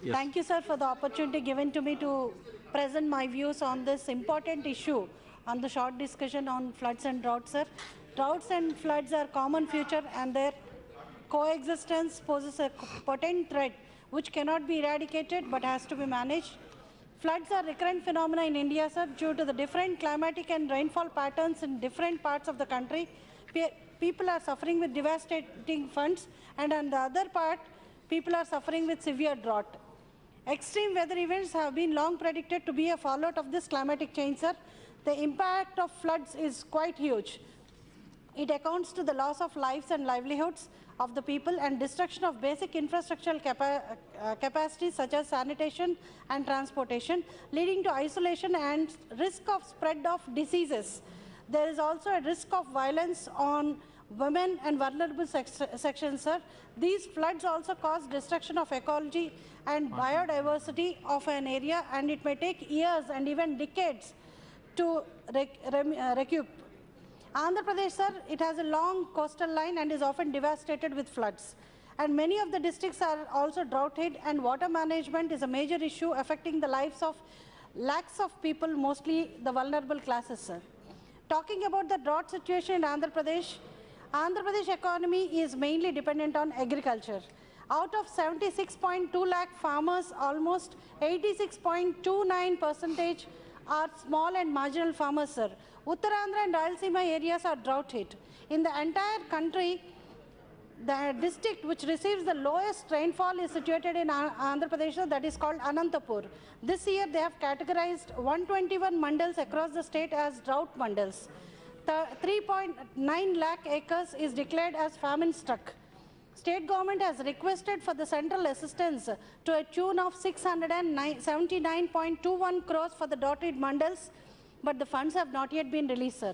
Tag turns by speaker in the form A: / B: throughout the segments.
A: Yes.
B: Thank you, sir, for the opportunity given to me to present my views on this important issue on the short discussion on floods and droughts, sir. Droughts and floods are common feature and their coexistence poses a potent threat which cannot be eradicated but has to be managed. Floods are recurrent phenomena in India, sir, due to the different climatic and rainfall patterns in different parts of the country. People are suffering with devastating floods, and on the other part, people are suffering with severe drought. Extreme weather events have been long predicted to be a fallout of this climatic change, sir. The impact of floods is quite huge. It accounts to the loss of lives and livelihoods of the people and destruction of basic infrastructural capacities such as sanitation and transportation, leading to isolation and risk of spread of diseases. There is also a risk of violence on women and vulnerable sections, sir. These floods also cause destruction of ecology and biodiversity of an area, and it may take years and even decades to recoup. Andhra Pradesh, sir, it has a long coastal line and is often devastated with floods. And many of the districts are also drought hit, and water management is a major issue affecting the lives of lakhs of people, mostly the vulnerable classes, sir. Talking about the drought situation in Andhra Pradesh economy is mainly dependent on agriculture. Out of 76.2 lakh farmers, almost 86.29% are small and marginal farmers, sir. Uttarandhra and Rayalaseema areas are drought hit. In the entire country, the district which receives the lowest rainfall is situated in Andhra Pradesh, that is called Anantapur. This year they have categorized 121 mandals across the state as drought mandals. 3.9 lakh acres is declared as famine struck. State government has requested for the central assistance to a tune of 679.21 crores for the drought-hit mandals, but the funds have not yet been released, sir.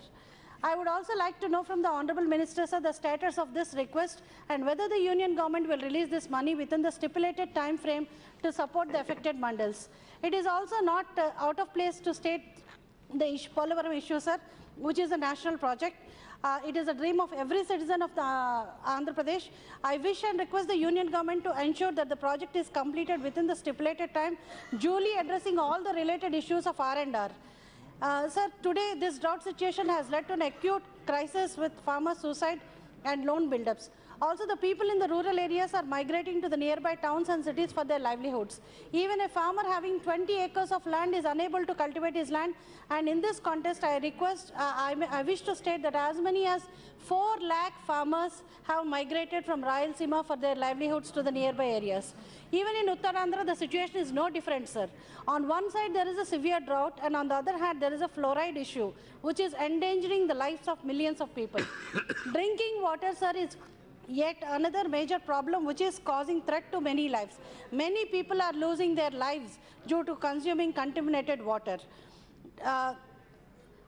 B: I would also like to know from the Honourable Minister, sir, the status of this request and whether the Union Government will release this money within the stipulated time frame to support the affected mandals. It is also not out of place to state the Polavaram issue, sir, which is a national project. It is a dream of every citizen of the Andhra Pradesh. I wish and request the Union Government to ensure that the project is completed within the stipulated time, duly addressing all the related issues of R&R. Sir, today this drought situation has led to an acute crisis with farmer suicide and loan build-ups. Also, the people in the rural areas are migrating to the nearby towns and cities for their livelihoods. Even a farmer having 20 acres of land is unable to cultivate his land. And in this context, I wish to state that as many as 4 lakh farmers have migrated from Rayalaseema for their livelihoods to the nearby areas. Even in Uttarandhra, the situation is no different, sir. On one side, there is a severe drought, and on the other hand, there is a fluoride issue, which is endangering the lives of millions of people. Drinking water, sir, is yet another major problem which is causing threat to many lives. Many people are losing their lives due to consuming contaminated water.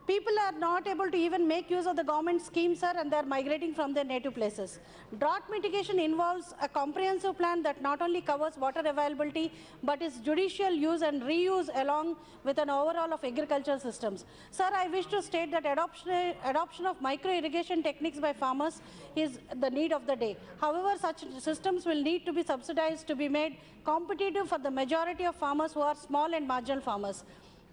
B: People are not able to even make use of the government schemes, sir, and they are migrating from their native places. Drought mitigation involves a comprehensive plan that not only covers water availability, but is judicial use and reuse along with an overhaul of agricultural systems. Sir, I wish to state that adoption of micro-irrigation techniques by farmers is the need of the day. However, such systems will need to be subsidized to be made competitive for the majority of farmers who are small and marginal farmers.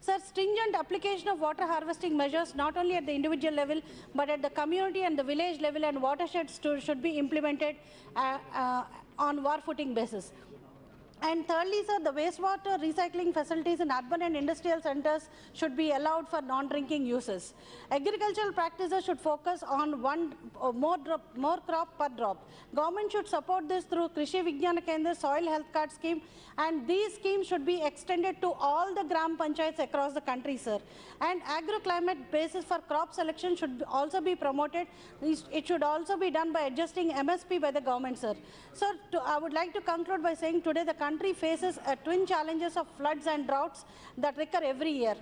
B: Sir, stringent application of water harvesting measures not only at the individual level but at the community and the village level and watersheds should be implemented on war footing basis. And thirdly, sir, the wastewater recycling facilities in urban and industrial centers should be allowed for non-drinking uses. Agricultural practices should focus on more crop per drop. Government should support this through Krishi Vijnana Kendra Soil Health Card Scheme, and these schemes should be extended to all the Gram Panchayats across the country, sir. And agroclimate basis for crop selection should also be promoted. It should also be done by adjusting MSP by the government, sir. Sir, I would like to conclude by saying today the country faces twin challenges of floods and droughts that recur every year.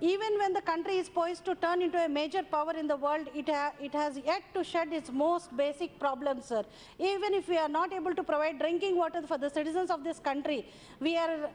B: Even when the country is poised to turn into a major power in the world, it has yet to shed its most basic problems, sir. Even if we are not able to provide drinking water for the citizens of this country, we are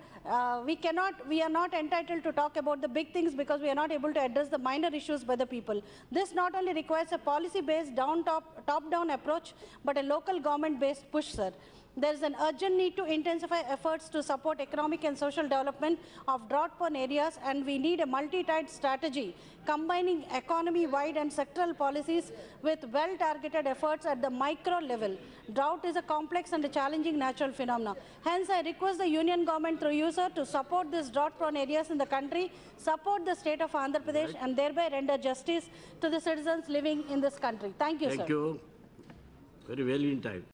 B: not entitled to talk about the big things because we are not able to address the minor issues by the people. This not only requires a policy-based top-down approach, but a local government-based push, sir. There is an urgent need to intensify efforts to support economic and social development of drought-prone areas, and we need a multi-tied strategy combining economy-wide and sectoral policies with well-targeted efforts at the micro level. Drought is a complex and a challenging natural phenomenon. Hence, I request the Union Government through you, sir, to support these drought-prone areas in the country, support the state of Andhra Pradesh, and thereby render justice to the citizens living in this country. Thank you, sir.
A: Thank you. Very well in time.